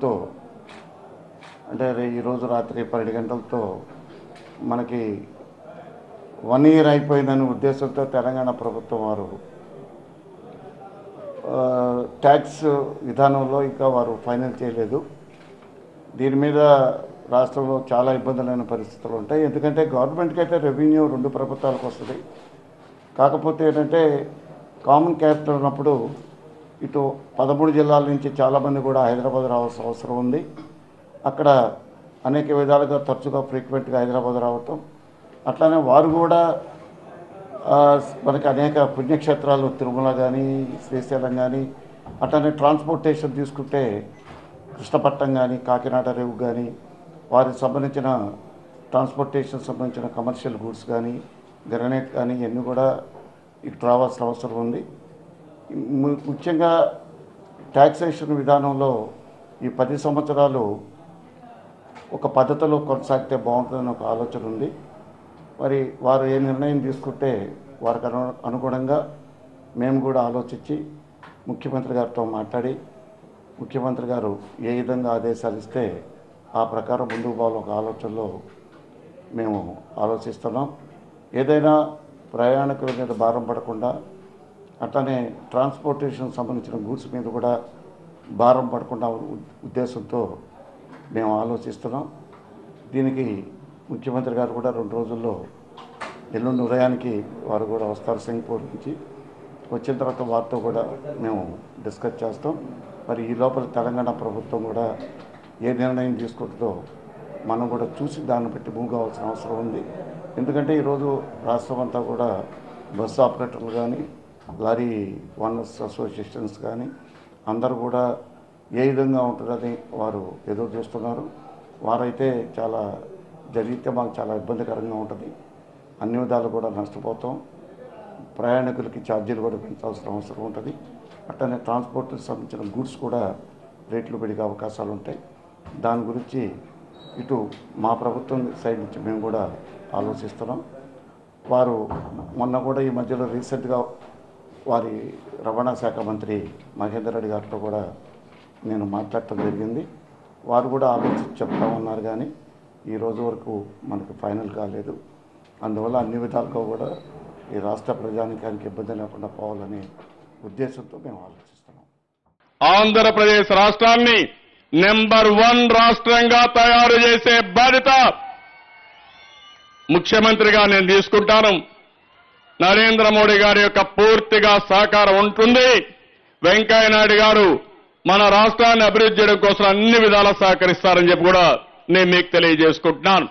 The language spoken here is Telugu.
ఉద్దేశంతో అంటే ఈరోజు రాత్రి 12 గంటలతో మనకి 1 ఇయర్ అయిపోయిందనే ఉద్దేశంతో తెలంగాణ ప్రభుత్వం వారు ట్యాక్స్ విధానంలో ఇంకా వారు ఫైనల్ చేయలేదు. దీని మీద రాష్ట్రంలో చాలా ఇబ్బందులైన పరిస్థితులు ఉంటాయి. ఎందుకంటే గవర్నమెంట్కి అయితే రెవెన్యూ 2 ప్రభుత్వాలకు వస్తుంది. కాకపోతే ఏంటంటే కామన్ క్యాపిటల్ ఉన్నప్పుడు ఇటు 13 జిల్లాల నుంచి చాలామంది కూడా హైదరాబాద్ రావాల్సిన అవసరం ఉంది. అక్కడ అనేక విధాలుగా తరచుగా ఫ్రీక్వెంట్గా హైదరాబాద్ రావటం, అట్లానే వారు కూడా మనకి అనేక పుణ్యక్షేత్రాలు తిరుమల కానీ శ్రీశైలం కానీ అట్లానే ట్రాన్స్పోర్టేషన్ తీసుకుంటే కృష్ణపట్నం కానీ కాకినాడ రేవు కానీ వారికి సంబంధించిన ట్రాన్స్పోర్టేషన్ సంబంధించిన కమర్షియల్ గూడ్స్ కానీ గ్రనైట్ కానీ ఇవన్నీ కూడా ఇటు రావాల్సిన అవసరం ఉంది. ముఖ్యంగా ట్యాక్సేషన్ విధానంలో ఈ 10 సంవత్సరాలు ఒక పద్ధతిలో కొనసాగితే బాగుంటుందని ఒక ఆలోచన ఉంది. మరి వారు ఏ నిర్ణయం తీసుకుంటే వారికి అనుగుణంగా మేము కూడా ఆలోచించి ముఖ్యమంత్రి గారితో మాట్లాడి ముఖ్యమంత్రి గారు ఏ విధంగా ఆదేశాలు ఇస్తే ఆ ప్రకారం ముందుకు పోవాలని ఒక ఆలోచనలో మేము ఆలోచిస్తున్నాం. ఏదైనా ప్రయాణికుల మీద భారం పడకుండా అట్లనే ట్రాన్స్పోర్టేషన్ సంబంధించిన గూడ్స్ మీద కూడా భారం పడకుండా ఉద్దేశంతో మేము ఆలోచిస్తున్నాం. దీనికి ముఖ్యమంత్రి గారు కూడా 2 రోజుల్లో ఎల్లుండి ఉదయానికి వారు కూడా వస్తారు సింగపూర్ నుంచి. వచ్చిన తర్వాత వారితో కూడా మేము డిస్కస్ చేస్తాం. మరి ఈ లోపల తెలంగాణ ప్రభుత్వం కూడా ఏ నిర్ణయం తీసుకుంటుందో మనం కూడా చూసి దాన్ని బట్టి మూవ్ కావాల్సిన అవసరం ఉంది. ఎందుకంటే ఈరోజు రాష్ట్రం అంతా కూడా బస్సు ఆపరేటర్లు కానీ లారీ ఓనర్స్ అసోసియేషన్స్ కానీ అందరూ కూడా ఏ విధంగా ఉంటుందని వారు ఎదురు చూస్తున్నారు. వారైతే చాలా జరిగితే మాకు చాలా ఇబ్బందికరంగా ఉంటుంది, అన్ని విధాలు కూడా నష్టపోతాం. ప్రయాణికులకి ఛార్జీలు కూడా పెంచాల్సిన అవసరం ఉంటుంది. అట్లనే ట్రాన్స్పోర్ట్కి సంబంధించిన గూడ్స్ కూడా రేట్లు పెరిగే అవకాశాలు ఉంటాయి. దాని గురించి ఇటు మా ప్రభుత్వం సైడ్ నుంచి మేము కూడా ఆలోచిస్తున్నాం. వారు మొన్న కూడా ఈ మధ్యలో రీసెంట్గా వారి రవాణా శాఖ మంత్రి మహేందర్ రెడ్డి గారితో కూడా నేను మాట్లాడటం జరిగింది. వారు కూడా ఆలోచించి చెప్తామన్నారు, కానీ ఈ రోజు వరకు మనకు ఫైనల్ కాలేదు. అందువల్ల అన్ని విధాలుగా కూడా ఈ రాష్ట్ర ప్రజానికానికి ఇబ్బంది లేకుండా పోవాలనే ఉద్దేశంతో మేము ఆలోచిస్తున్నాం. ఆంధ్రప్రదేశ్ రాష్ట్రాన్ని నెంబర్ 1 రాష్ట్రంగా తయారు చేసే బాధ్యత ముఖ్యమంత్రిగా నేను తీసుకుంటాను. నరేంద్ర మోడీ గారి యొక్క పూర్తిగా సహకారం ఉంటుంది. వెంకయ్య నాయుడు గారు మన రాష్ట్రాన్ని అభివృద్ధి చేయడం కోసం అన్ని విధాలా సహకరిస్తారని చెప్పి కూడా నేను మీకు తెలియజేసుకుంటున్నాను.